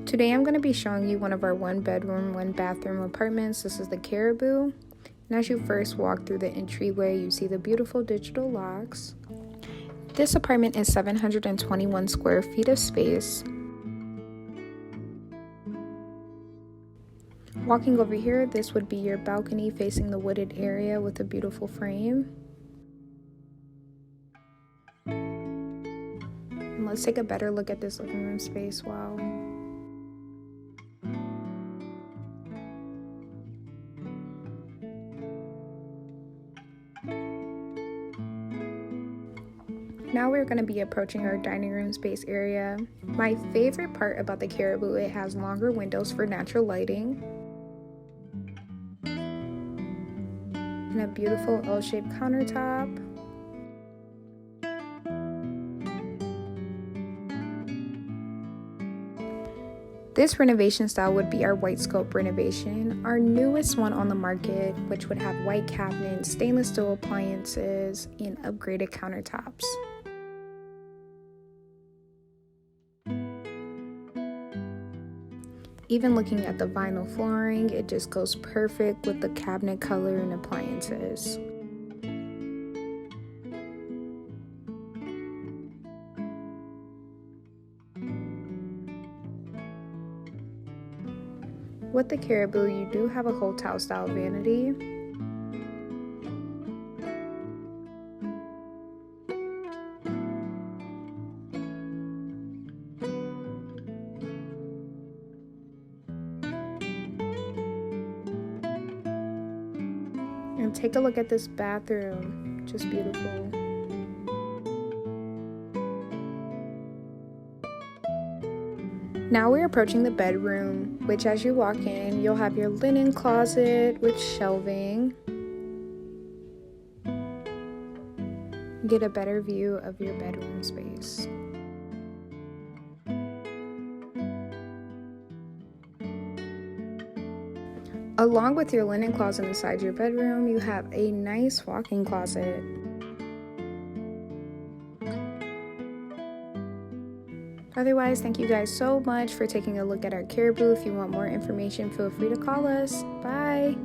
Today I'm going to be showing you one of our 1-bedroom, 1-bathroom apartments. This is the Caribou. And as you first walk through the entryway, you see the beautiful digital locks. This apartment is 721 square feet of space. Walking over here, this would be your balcony facing the wooded area with a beautiful frame. And let's take a better look at this living room space. Wow. Now we're going to be approaching our dining room space area. My favorite part about the Caribou, it has longer windows for natural lighting. And a beautiful L-shaped countertop. This renovation style would be our white scope renovation, our newest one on the market, which would have white cabinets, stainless steel appliances, and upgraded countertops. Even looking at the vinyl flooring, it just goes perfect with the cabinet color and appliances. With the Caribou, you do have a hotel style vanity. And take a look at this bathroom, just beautiful. Now we're approaching the bedroom, which as you walk in, you'll have your linen closet with shelving. Get a better view of your bedroom space. Along with your linen closet inside your bedroom, you have a nice walk-in closet. Otherwise, thank you guys so much for taking a look at our Caribou. If you want more information, feel free to call us. Bye!